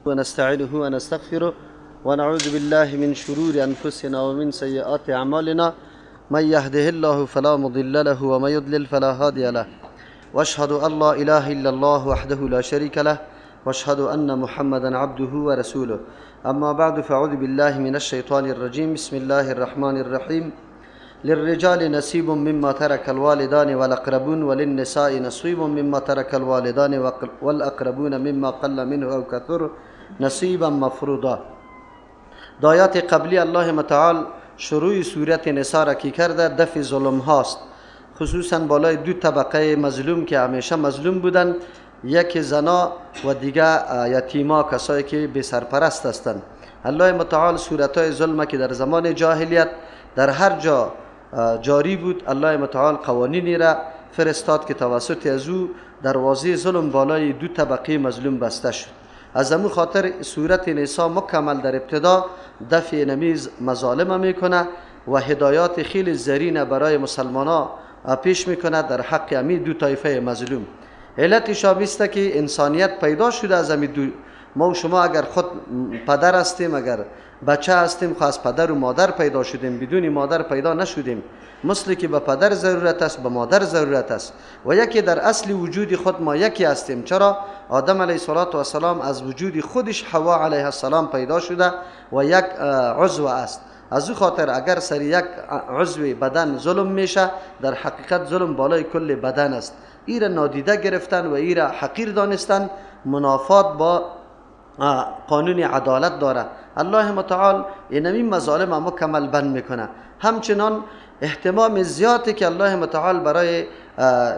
ونستعينه ونستغفره ونعوذ بالله من شرور أنفسنا ومن سيئات أعمالنا من يهده الله فلا مضل له ومن يضلل فلا هادي له واشهد أن لا إله إلا الله وحده لا شريك له واشهد أن محمدا عبده ورسوله أما بعد فأعوذ بالله من الشيطان الرجيم بسم الله الرحمن الرحيم للرجال نصيب مما ترك الوالدان والأقربون وللنساء نصيب مما ترك الوالدان والأقربون مما قل منه أو كثر نصیبا مفروضا. دایات قبلی الله متعال شروع سورت نساء را کی کرده دفع ظلم هاست، خصوصا بالای دو طبقه مظلوم که همیشه مظلوم بودن، یک زنا و دیگه یتیما، کسایی که بی سرپرست هستند. الله متعال صورت های ظلم که در زمان جاهلیت در هر جا جاری بود، الله متعال قوانینی را فرستاد که توسط از او دروازه ظلم بالای دو طبقه مظلوم بسته شد. از امو خاطر صورت نساء مکمل در ابتدا دفع نمیز مظالم میکنه و هدایات خیلی زرین برای مسلمانان پیش میکنه در حق امی دو طایفه مظلوم. علتش است که انسانیت پیدا شده از امی دو. ما و شما اگر خود پدر هستیم، اگر بچه هستیم، خاص پدر و مادر پیدا شدیم، بدون مادر پیدا نشدیم. مثل که به پدر ضرورت است به مادر ضرورت است و یکی در اصل وجود خود ما یکی هستیم. چرا؟ آدم علیه السلام از وجود خودش حوا علیه السلام پیدا شده و یک عضو است. از او خاطر اگر سر یک عضو بدن ظلم میشه، در حقیقت ظلم بالای کل بدن است. ایره نادیده گرفتن و ایره حقیر دانستن منافات با قانون عدالت داره. الله متعال اینمی مظالم مکمل بند میکنه. همچنان اهتمام زیادی که الله متعال برای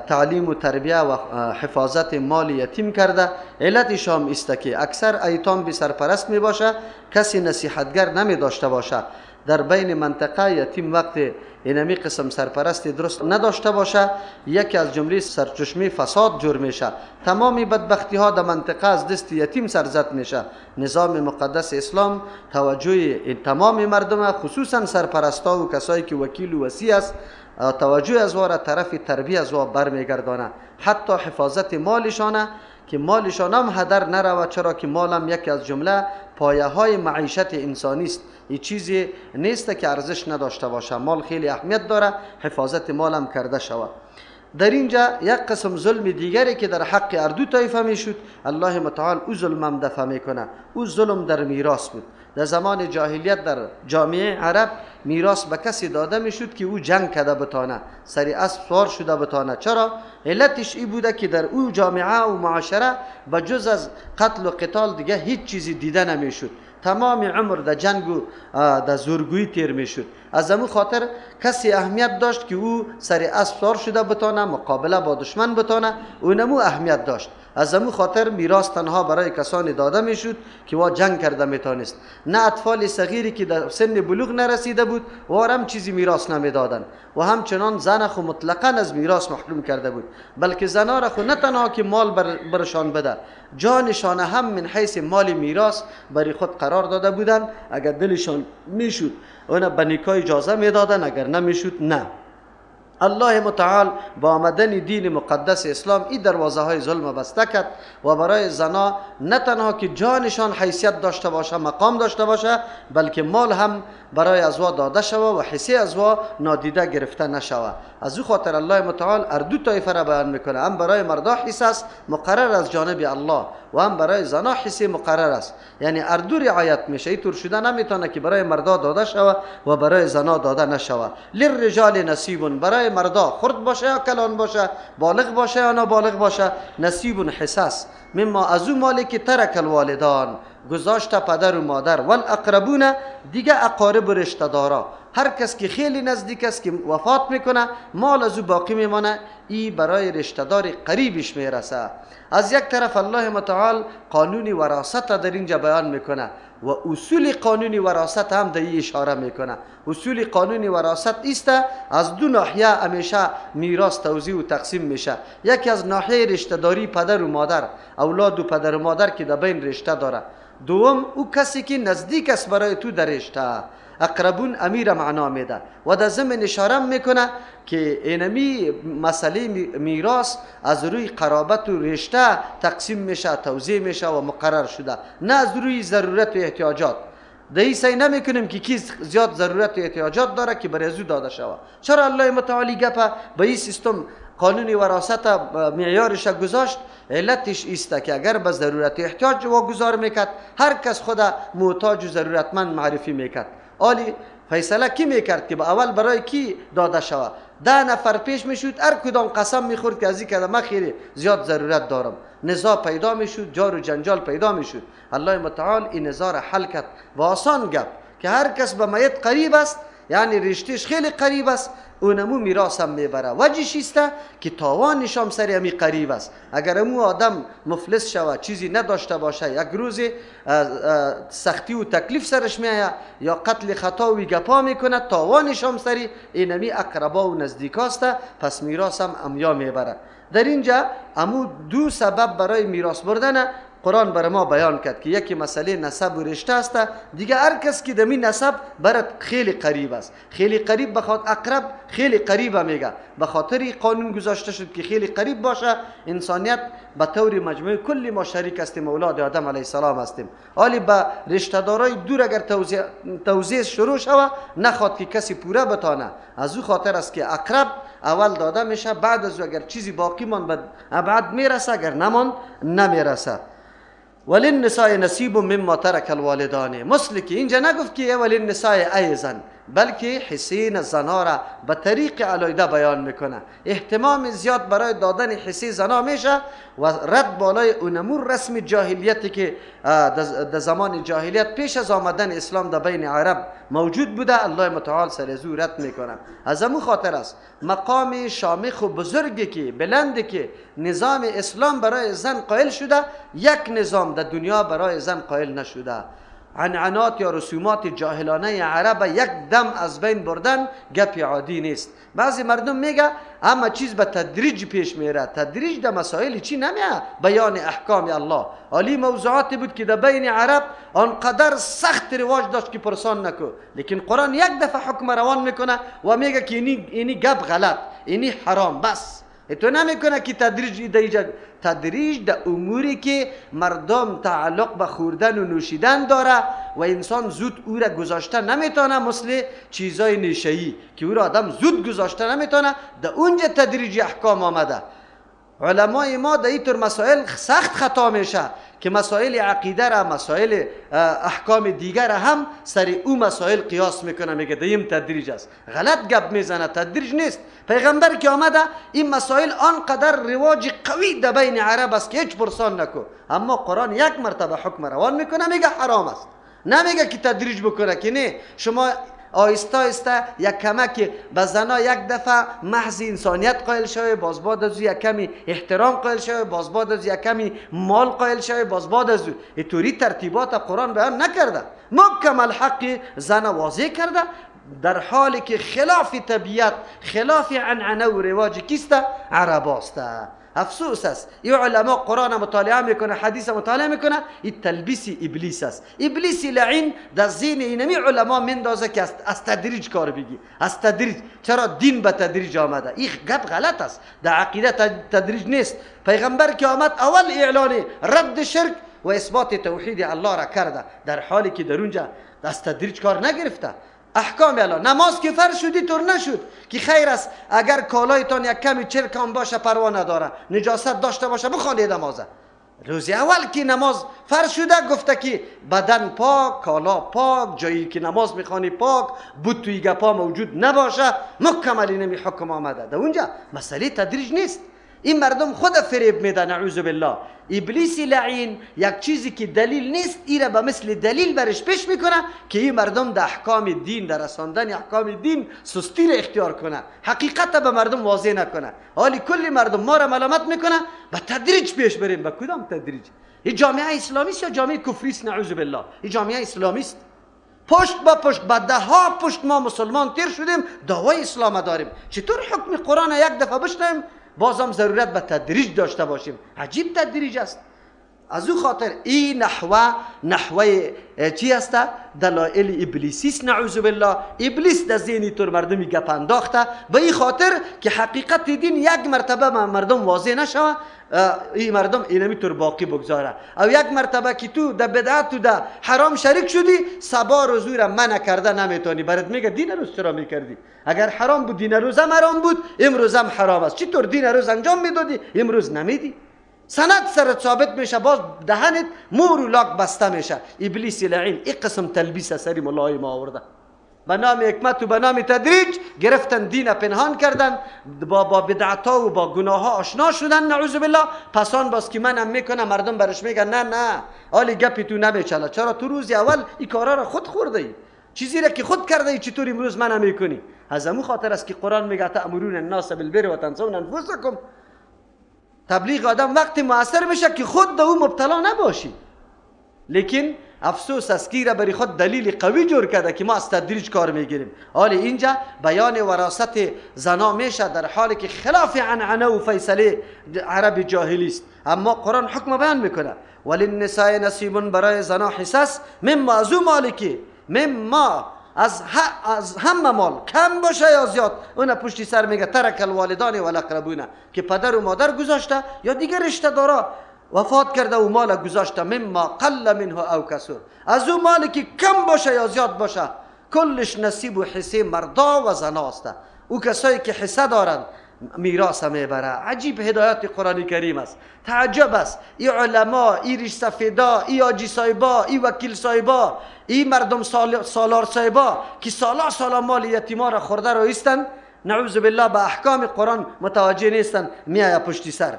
تعلیم و تربیه و حفاظت مال یتیم کرده، علتش هم است که اکثر ایتام بی سرپرست می باشه، کسی نصیحتگر نمی داشته باشه. در بین منطقه یتیم وقت اینمی قسم سرپرست درست نداشته باشه، یکی از جمله سرچشمه فساد جور میشه. تمامی بدبختی ها در منطقه از دست یتیم سرزد میشه. نظام مقدس اسلام توجه تمام مردم، خصوصا سرپرستا و کسایی که وکیل و وصی است، توجه از واره طرف تربیه از واره برمیگردانه. حتی حفاظت مالشانه که مالشان هم هدر نرود. چرا که مال هم یکی از جمله پایه های معیشت انسانی است. این چیزی نیست که ارزش نداشته باشه. مال خیلی اهمیت داره، حفاظت مال هم کرده شود. در اینجا یک قسم ظلم دیگری که در حق اردو طایفه میشد، الله متعال او ظلم هم دفع میکنه. او ظلم در میراث بود. در زمان جاهلیت در جامعه عرب میراث به کسی داده میشد که او جنگ کرده بتانه، سری اسب سوار شده بتانه. چرا؟ علتش ای بوده که در او جامعه و معاشره به جز از قتل و قتال دیگه هیچ چیزی دیده نمیشد. تمام عمر در جنگ و در زورگویی تیر میشد. از همون خاطر کسی اهمیت داشت که او سری اسب سوار شده بتانه، مقابله با دشمن بتانه، اونمو اهمیت داشت. از همون خاطر میراث تنها برای کسانی داده میشد که وا جنگ کرده میتونست. نه اطفال صغیری که در سن بلوغ نرسیده بود وارم چیزی میراث نمیدادن. و همچنان زن خو مطلقاً از میراث محروم کرده بود. بلکه زنا را خو نه تنها که مال برشان بده، جانشان هم من حیث مال میراث برای خود قرار داده بودن. اگر دلشان میشد اونا به نکاح اجازه میدادن، اگر نمیشد نه. الله متعال با آمدن دین مقدس اسلام این دروازه های ظلم بسته کرد و برای زنا نه تنها که جانشان حیثیت داشته باشه، مقام داشته باشه، بلکه مال هم برای ازوا داده شود و حصه ازوا نادیده گرفته نشود. از او خاطر الله متعال اردو طایفه را بیان میکنه. هم برای مردا حصه است مقرر از جانب الله و هم برای زنا حصه مقرر است. یعنی اردو رعایت میشه. اینطور شده نمیتونه که برای مردا داده شود و برای زنا داده نشود. للرجال نصیب، برای مردا خرد باشه یا کلان باشه، بالغ باشه یا نابالغ باشه، نصیب حصص مما از او مالی که ترک الوالدان گذاشته پدر و مادر، والاقربون دیگه اقارب و رشته دارا. هر کس که خیلی نزدیک است که وفات میکنه مال از او باقی میمانه، ای برای رشته دار قریبش میرسه. از یک طرف الله متعال قانون وراثت در اینجا بیان میکنه و اصول قانون وراثت هم در این اشاره میکنه. اصول قانون وراثت است از دو ناحیه همیشه میراث توزیع و تقسیم میشه. یکی از ناحیه رشته داری پدر و مادر، اولاد و پدر و مادر که در بین رشته داره، دوم او کسی که نزدیک است برای تو در رشته. اقربون امیر معنا میده و در ضمن اشاره میکنه که اینمی مسئله میراث از روی قرابت و رشته تقسیم میشه، توزیع میشه و مقرر شده، نه از روی ضرورت و احتیاجات. در این سعی نمیکنیم که کی زیاد ضرورت و احتیاجات داره که برای او داده شود. چرا الله متعالی گپ به این سیستم قانون وراثت معیارش گذاشت؟ علتش ایسته که اگر به ضرورت و احتیاج واگذار میکرد، هر کس خود محتاج و ضرورتمند معرفی میکرد. آلی فیصله کی میکرد که با اول برای کی داده شود؟ 10 نفر پیش میشد، هر کدام قسم میخورد که از این کلمه خیلی زیاد ضرورت دارم. نزاع پیدا میشد، جار و جنجال پیدا میشد. الله متعال این نزاع را حل کرد و آسان گپ که هر کس به میت قریب است، یعنی رشتهش خیلی قریب است، اونمو میراث هم میبره. وجهش ایسته که تاوانش هم سر همی قریب است. اگر امو آدم مفلس شود، چیزی نداشته باشه، یک روز سختی و تکلیف سرش میآید یا قتل خطا و گپا میکنه، تاوانش هم سری اینمی اقربا و نزدیکاست، پس میراث هم امیا میبره. در اینجا امو دو سبب برای میراث بردن قرآن بر ما بیان کرد که یکی مسئله نسب و رشته است، دیگه هر کس که دمی نسب برات خیلی قریب است. خیلی قریب بخاطر اقرب خیلی قریب میگه، به خاطر قانون گذاشته شد که خیلی قریب باشه. انسانیت به طور مجموعی کلی ما شریک هستیم، اولاد آدم علیه السلام هستیم. حالی به رشته دارای دور اگر توزیع شروع شود، نخواد که کسی پوره بتانه. از او خاطر است که اقرب اول داده میشه، بعد از اگر چیزی باقی مان به ابعد میرسه، اگر نمان نمیرسه. وللنساء نصیب مما ترک الوالدان. مثل که اینجا نگفت که وللنساء ایضا، بلکه حصه زنا را به طریق علیحده بیان میکنه. اهتمام زیاد برای دادن حصه زنا میشه و رد بالای اونمور رسم جاهلیتی که در زمان جاهلیت پیش از آمدن اسلام در بین عرب موجود بوده، الله متعال سر از او رد میکنه. از امو خاطر است مقام شامخ و بزرگی که بلندی که نظام اسلام برای زن قائل شده، یک نظام در دنیا برای زن قائل نشده. عنعنات یا رسومات جاهلانه عرب یک دم از بین بردن گپ عادی نیست. بعضی مردم میگه اما چیز به تدریج پیش میره. تدریج در مسائل چی نمیه؟ بیان احکام الله. علی موضوعاتی بود که در بین عرب آنقدر سخت رواج داشت که پرسان نکو، لیکن قرآن یک دفعه حکم روان میکنه و میگه که اینی گپ غلط، اینی حرام. بس تو نمیکنه که تدریج در اموری که مردم تعلق به خوردن و نوشیدن داره و انسان زود او را گذاشته نمیتونه، مثل چیزای نشه‌ای که او را آدم زود گذاشته نمیتونه، در اونجا تدریج احکام آمده. علمای ما در این طور مسائل سخت خطا میشه که مسائل عقیده را، مسائل احکام دیگر هم سر او مسائل قیاس میکنه، میگه دیم تدریج است. غلط گپ میزنه، تدریج نیست. پیغمبر که آمده این مسائل آنقدر رواج قوی در بین عرب است که هیچ پرسان نکو، اما قرآن یک مرتبه حکم روان میکنه، میگه حرام است. نمیگه که تدریج بکنه، که نه شما آیسته آیسته یک کمک به زنا یک دفعه محض انسانیت قائل شوی، باز بعد از یک کمی احترام قائل شوی، باز بعد از یک کمی مال قائل شوی، باز بعد از اینطوری ترتیبات قرآن بیان نکرده. محکم الحق زنا واضح کرده، در حالی که خلاف طبیعت، خلاف عنعنه و رواج کیسته؟ عرب است. افسوس است این علما قرآن مطالعه میکنه، حدیث مطالعه میکنه، این تلبیس ابلیس است. ابلیس لعین در ذهن اینمی علما مندازه که از تدریج کار بگی. از تدریج، چرا دین به تدریج آمده؟ این گپ غلط است، در عقیده تدریج نیست. پیغمبر که آمد اول اعلان رد شرک و اثبات توحید الله را کرده، در حالی که در اونجا از تدریج کار نگرفته. احکام الله، نماز که فرض شدی طور نشد که خیر است اگر کالایتان یک کمی چرکان باشه پروا نداره، نجاست داشته باشه بخوانید نمازه. روز اول که نماز فرض شده گفته که بدن پاک، کالا پاک، جایی که نماز میخوانی پاک، بود توی گپا موجود نباشه، مکمل اینمی حکم آمده. در اونجا مسئله تدریج نیست. این مردم خود فریب میده، نعوذ بالله. ابلیس لعین یک چیزی که دلیل نیست، این را به مثل دلیل برش پیش میکنه که این مردم در احکام دین، در رساندن احکام دین سستی را اختیار کنه، حقیقت به مردم واضح نکنه. حالی کلی مردم ما را ملامت میکنه به تدریج پیش بریم. به کدام تدریج؟ این جامعه اسلامی است یا جامعه کفری است؟ نعوذ بالله. این جامعه اسلامی است. پشت با پشت، با ده ها پشت ما مسلمان تیر شدیم، دعوای اسلام داریم. چطور حکم قرآن یک دفعه بشنویم بازم ضرورت به تدریج داشته باشیم؟ عجیب تدریج است. از او خاطر این نحوه چی است؟ دلایل ابلیسی است. نعوذ بالله. ابلیس در ذهن تو مردمی گپ انداخته به این خاطر که حقیقت دین یک مرتبه مردم واضح نشوه، این مردم اینمی طور باقی بگذاره. او یک مرتبه که تو در بدعت و در حرام شریک شدی، سبا روزو را منع کرده نمیتونی. برات میگه دین روز چرا میکردی؟ اگر حرام بود دین روز هم حرام بود، امروز هم حرام است. چطور دین روز انجام میدادی امروز نمیدی؟ سند سرت ثابت میشه، باز دهنت مور و لاک بسته میشه. ابلیس لعین این قسم تلبیس سری مولای ما آورده، به نام حکمت و به نام تدریج گرفتن دین پنهان کردن، با بدعتا و با گناه ها آشنا شدن. نعوذ بالله. پسان باز که منم میکنم مردم برش میگن نه حالی گپی تو نمیچله. چرا تو روز اول این کارا را خود خورده ای، چیزی را که خود کرده ای چطور امروز منم میکنی؟ از همون خاطر است که قرآن میگه تأمرون الناس بالبر و تنسون انفسکم. تبلیغ آدم وقتی مؤثر میشه که خود به او مبتلا نباشی. لیکن افسوس است که را برای خود دلیل قوی جور کرده که ما از تدریج کار میگیریم. حالی اینجا بیان وراثت زنا میشه در حالی که خلاف عنعنه و فیصله عرب جاهلی است، اما قرآن حکم بیان میکنه وللنساء نصیب، برای زنا حصص مما از او مالی که مما از همه مال کم باشه یا زیاد. اون پشتی سر میگه ترک الوالدان والاقربون، که پدر و مادر گذاشته یا دیگر رشته دارا وفات کرده و مال گذاشته. مما قل منه او کسر، از او مالی که کم باشه یا زیاد باشه کلش نصیب و حصه مردا و زناست. او کسایی که حصه دارند میراث میبره. عجیب هدایت قرآن کریم است، تعجب است. این علما، این ریش سفیدا، این آجی صاحبا، این وکیل صاحبا، این مردم سالار صاحبا که سالا مال یتیما را خورده رو ایستن، نعوذ بالله به احکام قرآن متوجه نیستن، میآید پشتی سر.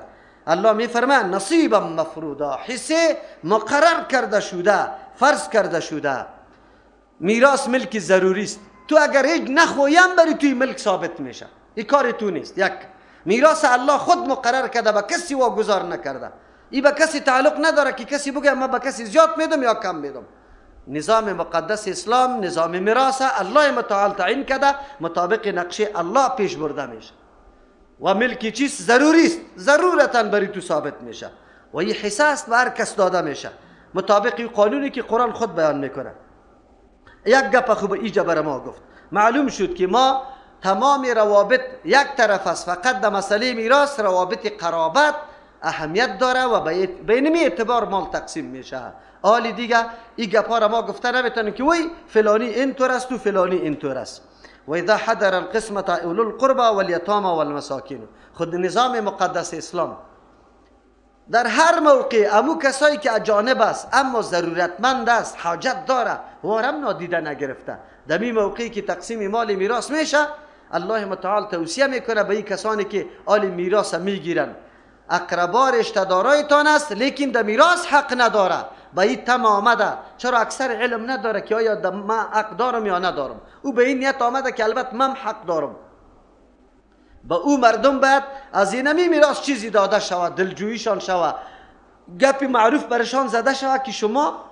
الله میفرماید نصیبا مفروضا، حصه مقرر کرده شده، فرض کرده شده. میراث ملک ضروری است. تو اگر هیچ نخویم بری توی ملک ثابت میشه، این کار تو نیست. یک میراث الله خود مقرر کرده، به کسی واگذار نکرده. این به کسی تعلق نداره که کسی بگه من به کسی زیاد میدم یا کم میدم. نظام مقدس اسلام نظام میراث الله متعال تعیین کرده، مطابق نقشه الله پیش برده میشه. و ملکی چیز ضروری است، ضرورتا بری تو ثابت میشه و این حساس به هر کس داده میشه مطابق قانونی که قرآن خود بیان میکنه. یک گپ خوب اینجا بر ما گفت. معلوم شد که ما تمام روابط یک طرف است، فقط در مسئله میراث روابط قرابت اهمیت داره و به اینمی اعتبار مال تقسیم میشه. حالی دیگه این گپا را ما گفته نمیتونیم که وای فلانی اینطور است و فلانی اینطور است. و اذا حضر القسمة اولو القربى والیتامى والمساکین، خود نظام مقدس اسلام در هر موقع امو کسایی که اجانب است اما ضرورتمند است، حاجت داره، وارم نادیده نگرفته، در این موقعی که تقسیم مال میراث میشه الله متعال توصیه میکنه به این کسانی که آل میراث میگیرن اقربا رشته دارایتان است لیکن در میراث حق نداره. به این تم آمده، چرا اکثر علم نداره که آیا من حق دارم یا ندارم. او به این نیت آمده که البته من حق دارم. به او مردم باید از اینمی میراث چیزی داده شود، دلجوییشان شود، گپی معروف برشان زده شود که شما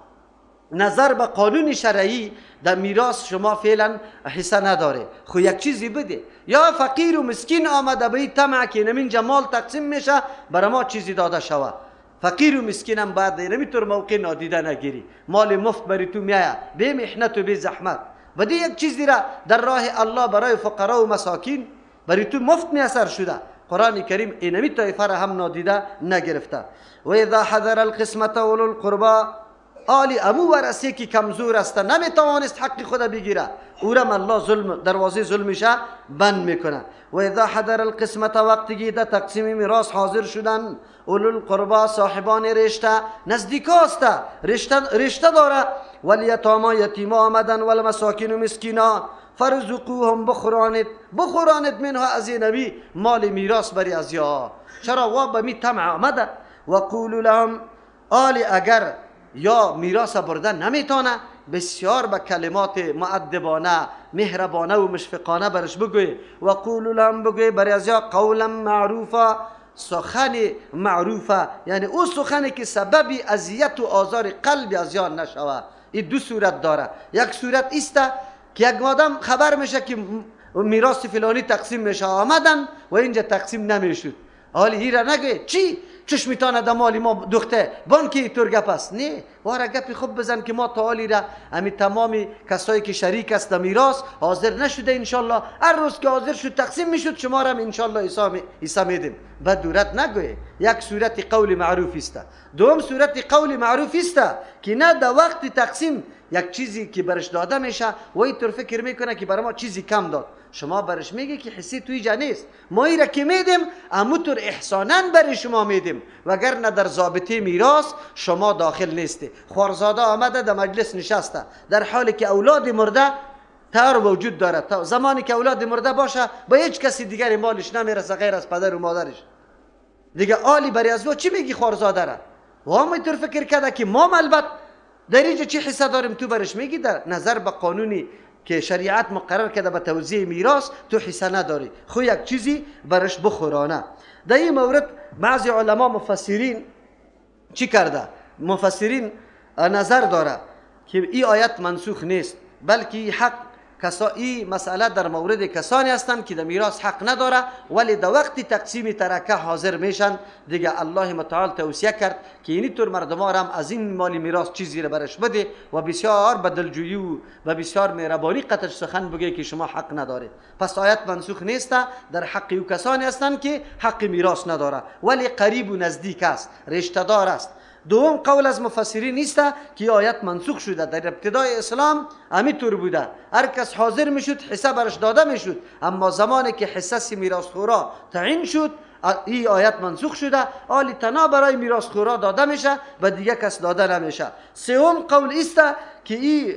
نظر به قانون شرعی در میراث شما فعلا حصه نداره، خو یک چیزی بده. یا فقیر و مسکین آمده به این طمع که نمین جمال تقسیم میشه برای ما چیزی داده شود. فقیر و مسکین هم باید نمیتور موقع نادیده نگیری، مال مفت بری تو میایه به محنت و به زحمت. بدی یک چیزی را در راه الله برای فقرا و مساکین بری تو مفت میسر شده. قرآن کریم اینمی طایفه را هم نادیده نگرفته. و اذا حضر القسمت اولو القربا، آلی امو ورثه که کمزور است نمیتوانست حق خود بگیره، او را الله دروازه ظلمش بند میکنه. و اذا حضر القسمت، وقتی که تقسیم میراث حاضر شدن اولو القربا صاحبان رشته، نزدیکاست رشته داره، والیتاما یتیما آمدن، والمساکین و مسکینا فرزقوهم، بخورانت منها از نبی مال میراث بری از یا. چرا وا به می طمع آمده. و قولوا لهم، آلی اگر یا میراث بردن نمیتونه بسیار به کلمات مؤدبانه مهربانه و مشفقانه برش بگوی. و قولوا لهم، بگوی بر از یا قولا معروفا، سخن معروفه، یعنی او سخنی که سببی اذیت و آزار قلب از یا نشوه. این دو صورت داره. یک صورت است که یک آدم خبر میشه که میراث فلانی تقسیم میشه، آمدن و اینجا تقسیم نمیشد، حالی این را نگه چی چشمیتان در مال ما دوخته بان که اینطور گپ است. نه، واره گپی خوب بزن که ما تعالی را همین تمامی کسایی که شریک است در میراث حاضر نشده انشالله، هر روز که حاضر شد تقسیم میشد شما را انشالله حصہ میدیم. بعد دورت نگویه. یک صورت قول معروف است. دوم صورت قول معروف است که نه در وقت تقسیم یک چیزی که برش داده میشه و اینطور فکر میکنه که برای ما چیزی کم داد، شما برش میگه که حسی توی جا نیست، ما ای را که میدیم اموتور احساناً برای شما میدیم، وگرنه در ضابطه میراث شما داخل نیستی. خوارزاده آمده در مجلس نشسته در حالی که اولاد مرده تر وجود دارد. زمانی که اولاد مرده باشه با هیچ کسی دیگری مالش نمیرسه غیر از پدر و مادرش، دیگه آلی برای از چی میگی خوارزاده را؟ و هم اینطور فکر کرده که ما البته در اینجا چی حصه داریم، تو برش میگی در نظر به قانونی که شریعت مقرر کرده به توزیع میراث تو حصه نداری، خو یک چیزی برش بخورانه. در این مورد بعضی علما مفسرین چی کرده؟ مفسرین نظر داره که این آیت منسوخ نیست، بلکه حق این مسئله در مورد کسانی هستند که در میراث حق نداره ولی در وقت تقسیم ترکه حاضر میشن. دیگه الله متعال توصیه کرد که اینی طور مردم هم از این مال میراث چیزی را برش بده و بسیار به دلجویی و بسیار مهربانی قطعش سخن بگه که شما حق نداره. پس آیت منسوخ نیست، در حق او کسانی هستند که حق میراث نداره ولی قریب و نزدیک است، رشته دار است. دوم قول از مفسرین نیست که آیت منسوخ شده، در ابتدای اسلام همینطور بوده، هر کس حاضر میشد حصه برش داده میشد، اما زمانی که حصه میراثخورا تعیین شد این آیت منسوخ شده، آلی تنها برای میراثخورا داده میشه و دیگه کس داده نمیشه. سوم قول است که این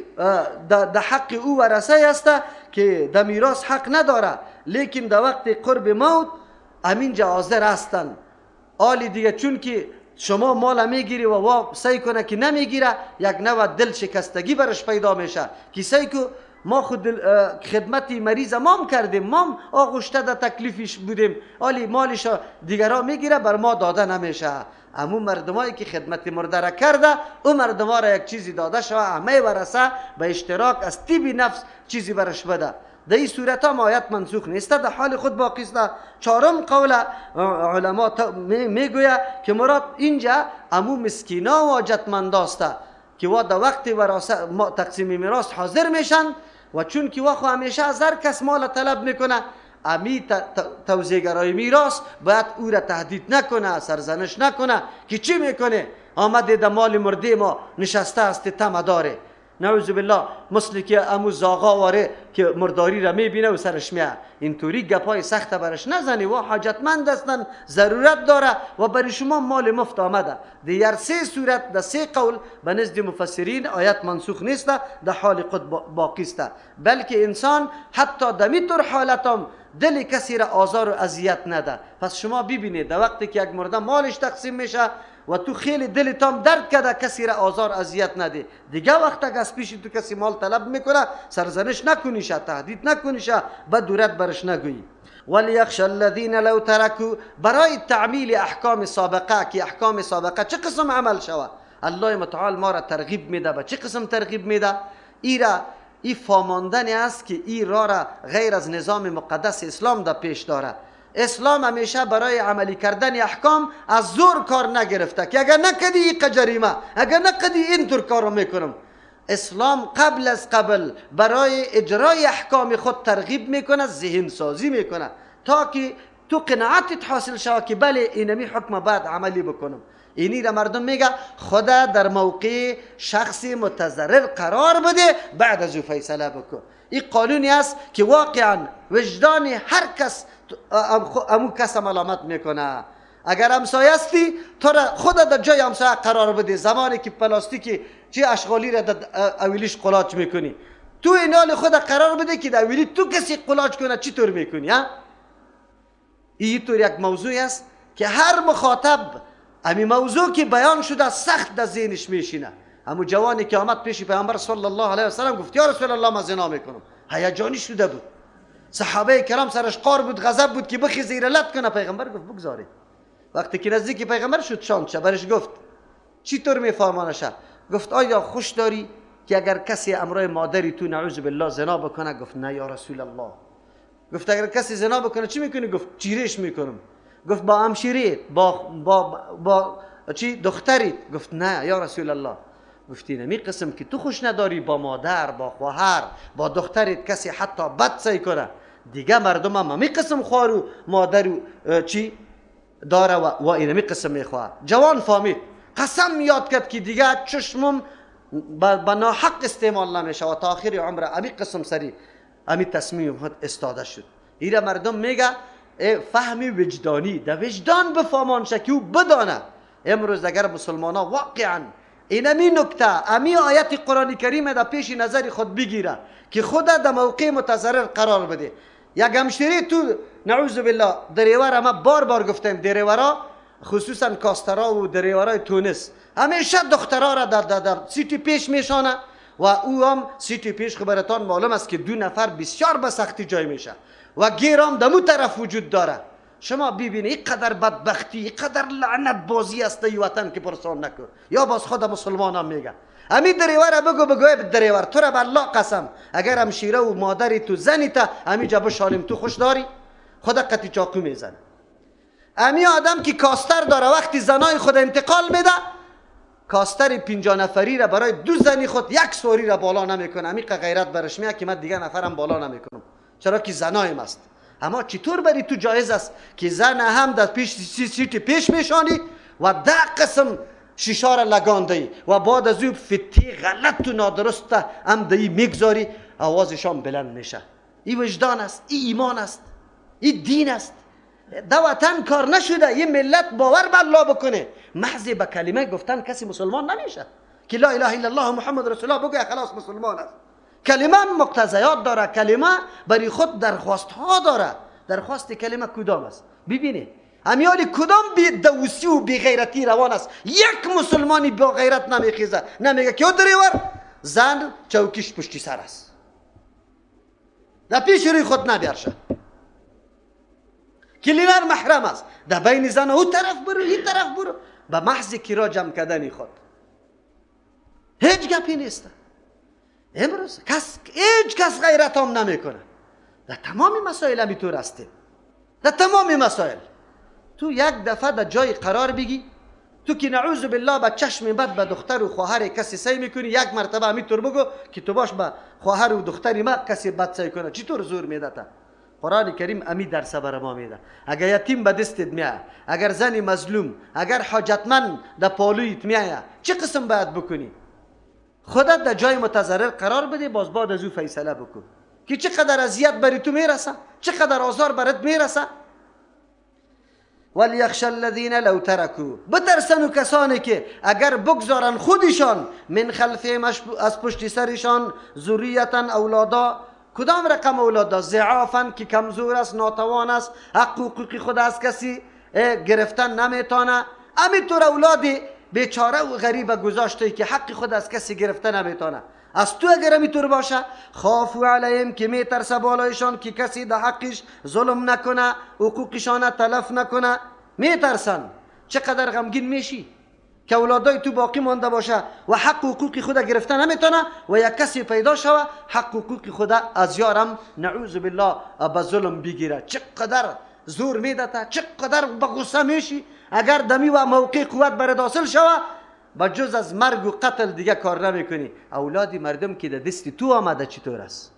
در حق او ورثه است که در میراث حق نداره لیکن در وقت قرب موت همینجا حاضر هستند. آلی دیگه چون که شما مال میگیری و سعی کنه که نمیگیره، یک نوع دل شکستگی برش پیدا میشه که سعی که ما خود خدمت مریض ما کردیم، ما آغشته در تکلیفش بودیم، آلی مالش دیگرها میگیره بر ما داده نمیشه. امو مردمایی که خدمت مرده را کرده او مردما را یک چیزی داده شوه، همه ورثه به اشتراک از طیب نفس چیزی برش بده. در این صورت هم آیت منسوخ نیست، در حال خود باقی است. چهارم قول علما میگوید که مراد اینجا امو مسکینا و حاجتمند است که و در وقت تقسیم میراث حاضر میشن و چون که و همیشه از هر کس مال طلب میکنه، امی توزیعگرای میراث باید او را تهدید نکنه، سرزنش نکنه که چی میکنه آمده در مال مرده ما نشسته است تمه داره. نعوذ بالله مثل که امو زاغا واره که مرداری را میبینه و سرش میه، اینطوری گپای سخت برش نزنی و حاجتمند هستن، ضرورت داره و برای شما مال مفت آمده. دیگر سه صورت در سه قول به نزد مفسرین آیت منسوخ نیست، در حال خود باقی است، بلکه انسان حتی در میطور حالت هم دل کسی را آزار و اذیت نده. پس شما ببینید در وقتی که یک مرده مالش تقسیم میشه و تو خیلی دلت هم درد کرده کسی را آزار اذیت نده، دیگه وقت اگه از پیش تو کسی مال طلب میکنه سرزنش نکنیشه، تهدید نکنیشه، به دورت برش نگویی. ولیخشى الذین لو ترکوا، برای تعمیل احکام سابقه که احکام سابقه چه قسم عمل شود، الله متعال ما را ترغیب میده. به چه قسم ترغیب میده؟ این فاماندن است که این را غیر از نظام مقدس اسلام در پیش داره. اسلام همیشه برای عملی کردن احکام از زور کار نگرفته که اگر نکدی این جریمه، اگر نکدی اینطور کار میکنم. اسلام قبل از قبل برای اجرای احکام خود ترغیب میکنه، ذهن سازی میکنه تا که تو قناعتت حاصل شود که بله اینمی حکم بعد عملی بکنم. اینی را مردم میگه خدا در موقع شخص متضرر قرار بده بعد از او فیصله بکن. این قانونی است که واقعا وجدان هر کس امو کس ملامت میکنه. اگر همسایه هستی تو را خود در جای همسایه قرار بده، زمانی که پلاستیکی چه اشغالی را در اویلیش قلاچ میکنی تو این حال خود قرار بده که در اویلی تو کسی قلاچ کنه چی طور میکنی؟ این طور یک موضوع است که هر مخاطب امی موضوع که بیان شده سخت در ذهنش میشینه. همون جوانی که آمد پیش پیامبر صلی الله علیه و سلم گفت یا رسول الله من زنا میکنم، هیجانی شده بود، صحابه کرام سرش قار بود، غضب بود که بخی زیرلت کنه. پیغمبر گفت بگذاری. وقتی که نزدیک پیغمبر شد شانشه برش گفت چی طور میفهمانشه؟ گفت آیا خوش داری که اگر کسی امرای مادری تو نعوذ بالله زنا بکنه؟ گفت نه یا رسول الله. گفت اگر کسی زنا بکنه چی میکنی؟ گفت چیرش میکنم. گفت با همشیریت، با چی دختریت؟ گفت نه یا رسول الله. گفتی نمی قسم که تو خوش نداری با مادر، با خواهر، با دختریت کسی حتی بد سعی کنه، دیگه مردم هم می قسم خوارو مادر چی داره و این می قسم میخواه. جوان فهمید، قسم یاد کرد که دیگه چشمم با ناحق استعمال نمیشه و تا آخر عمره امی قسم سری امی تصمیم خود استاده شد. ایره مردم میگه فهمی وجدانی، در وجدان بفهمان شکی و بدانه. امروز اگر مسلمان ها واقعا اینمی نکته، امی آیت قرآن کریم در پیش نظر خود بگیره که خود در موقع متضرر قرار بده. یک همشیری تو نعوذ بالله دریور، ما بار بار گفتیم دریورا خصوصا کاسترا و دریورای تونس همیشه دخترها را در سیتی پیش میشانه و او هم سیتی پیش خبرتان معلوم است که 2 نفر بسیار به سختی جای میشه و گیرام دمو طرف وجود داره. شما ببینید اینقدر بدبختی، اینقدر لعنت بازی است ای وطن که پرسان نکن. یا باز خود مسلمان هم میگه امی دریور بگوی دریور تو را به الله قسم اگر همشیره و مادری تو زنی تا امی جا بشالیم تو خوش داری؟ خود قطی چاقو میزنه. امی آدم که کاستر داره وقتی زنای خود انتقال میده، کاستر 50 نفری را برای 2 زنی خود 1 سواری را بالا نمیکنه. امی غیرت برش میاد که من دیگه نفرم بالا نمیکنم، چرا که زنایم است. اما چطور بری تو جایز است که زن هم در پیش سیتی پیش میشانی و 10 قسم شیشه را لگانده و بعد از او فتی غلط و نادرست هم دهی میگذاری، آوازشان بلند میشه. این وجدان است، این ایمان است، این دین است. در وطن کار نشده یه ملت باور به الله بکنه، محض به کلمه گفتن کسی مسلمان نمیشه. که لا اله الا الله محمد رسول الله بگه خلاص مسلمان است. کلمه مقتضیات داره، کلمه برای خود درخواست ها داره. درخواست کلمه کدام است؟ ببینید امیالی کدام بی دوسی و بی غیرتی روان است. یک مسلمانی با غیرت نمیخیزه، نمیگه که دریور زن چوکیش پشتی سر است، در پیش روی خود نبیارشه، کلینر محرم است، در بین زن او طرف برو این طرف برو، به محض کرا جمع کردن خود. هیچ گپی نیست. امروز هیچ کس غیرت هم نمیکنه. در تمام مسائل همینطور هستیم. در تمام مسائل تو یک دفعه در جای قرار بگی، تو که نعوذ بالله با چشم بد به دختر و خواهر کسی سعی میکنی، یک مرتبه همینطور بگو که تو باش با خواهر و دختری ما کسی بد سعی کنه، چطور زور میده تا؟ قرآن کریم امی درس بر ما میده. اگر یتیم به دستت میاد، اگر زنی مظلوم، اگر حاجتمند در پالویت میاد، چه قسم باید بکنی؟ خودت در جای متضرر قرار بده، باز بعد از او فیصله بکن که چقدر اذیت بری تو میرسه، چقدر آزار برات میرسه. ولیخشى الذین لو ترکوا، بترسن کسانی که اگر بگذارن خودشان من خلفهم از پشت سرشان ذریتا اولادا. کدام رقم اولادا؟ ضعافا که کمزور است، ناتوان است، حقوق خود از کسی گرفتن نمیتونه. همینطور اولادی بیچاره و غریب گذاشته که حق خود از کسی گرفته نمیتونه. از تو اگر همینطور باشه، خافوا علیهم که میترسه بالایشان که کسی در حقش ظلم نکنه، حقوقشان تلف نکنه. میترسن. چقدر غمگین میشی که اولادای تو باقی مانده باشه و حق حقوق خود گرفته نمیتونه و یک کسی پیدا شوه حق حقوق خود از یارم نعوذ بالله به ظلم بگیره. چقدر زور میده تا، چقدر به غصه میشی اگر دمی و موقع قوت برات حاصل شوه، با جز از مرگ و قتل دیگه کار نمیکنی. اولادی مردم که در دست تو آمده چطور است؟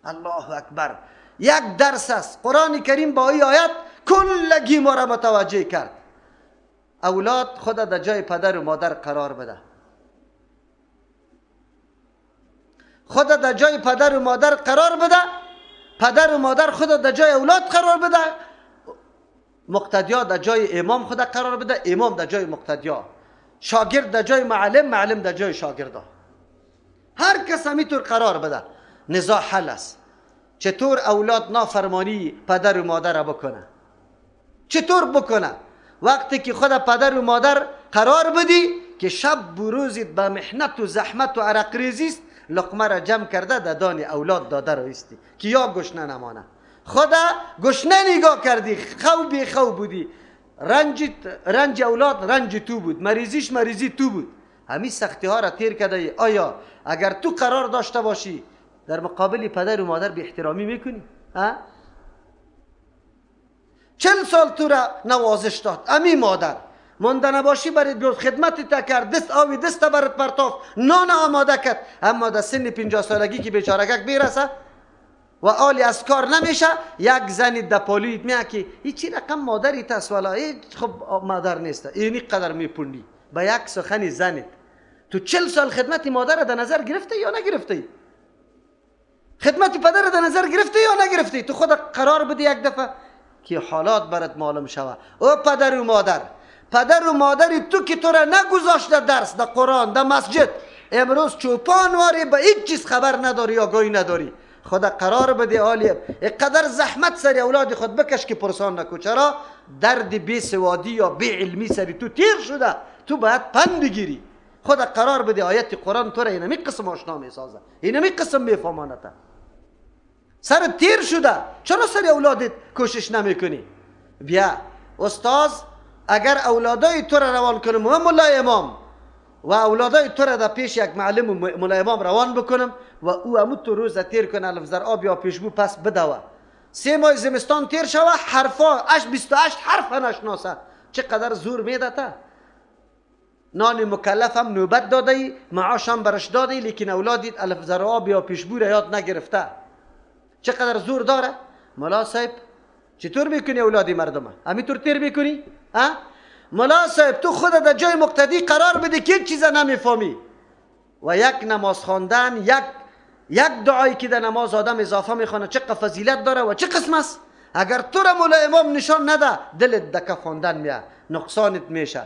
الله اکبر. یک درس است. قرآن کریم با این آیت کلگی ما را متوجه کرد. اولاد خود در جای پدر و مادر قرار بده. خود در جای پدر و مادر قرار بده. پدر و مادر خود در جای اولاد قرار بده. مقتدیا در جای امام خود قرار بده، امام در جای مقتدیا، شاگرد در جای معلم، معلم در جای شاگردا. هر کس همینطور قرار بده. نزاع حل است. چطور اولاد نافرمانی پدر و مادر را بکنه؟ چطور بکنه؟ وقتی که خود پدر و مادر قرار بدی که شب و روزت به محنت و زحمت و عرق ریزی است، لقمه را جمع کرده در دان اولاد داده رایستی که یا گشنه نمانه. خدا گشنه نگاه کردی، خو بودی، رنج اولاد رنج تو بود، مریضیش مریضی تو بود. همین سختی ها را تیر کرده. آیا اگر تو قرار داشته باشی در مقابل پدر و مادر بی احترامی میکنی؟ 40 سال تو را نوازش داد. امی مادر مانده نباشی برات بیاد خدمت تا کرد، دست آوی دست برات پرتاف، نان آماده کرد. اما در سن 50 سالگی که بیچارگک بیرسه و آلی از کار نمیشه، یک زنی دپالیت میگه که این چی رقم مادری است، والا خب مادر نیست، اینی قدر میپوندی به یک سخن زنت. تو 40 سال خدمت مادر در نظر گرفته یا نگرفته؟ خدمت پدر در نظر گرفته یا نگرفته؟ تو خود قرار بده یک دفعه که حالات برات معلوم شوه. او پدر و مادری تو که تو را نگذاشته درس در قرآن در مسجد، امروز چوپان واری به هیچ چیز خبر نداری یا گوی نداری. خدا قرار بده عالم اینقدر زحمت سر اولاد خود بکش که پرسان نکو. چرا؟ درد بی سوادی یا بی علمی سری تو تیر شده، تو باید پند بگیری. خدا قرار بده آیت قرآن تو را اینمی قسم آشنا می سازه، اینمی قسم میفهمانته. سر تیر شده، چرا سر اولادت کوشش نمی کنی؟ بیا استاز اگر اولادای تو را روان کنم و مولای امام و اولادای تو را در پیش یک معلم و مولای امام روان بکنم و او همو تو روز تیر کنه، لفظر آب یا پیشبو پس بدوه، 3 ماه زمستان تیر شوه، حرفا 28 حرف نشناسه، چقدر زور میده تا؟ نان مکلف هم نوبت داده ای، معاش هم برش داده ای، لیکن اولادیت لفظر آب یا پیشبو را یاد نگرفته. چقدر زور داره؟ مولا صاحب چطور میکنی اولادی مردم؟ همینطور تیر میکنی؟ مولا صاحب تو خود در جای مقتدی قرار بده که هیچ چیز نمیفهمی و یک نماز خواندن، یک دعایی که در نماز آدم اضافه میخونه چقدر فضیلت داره و چه قسم است. اگر تو را مولا امام نشان نده دلت دکه خواندن میه، نقصانت میشه.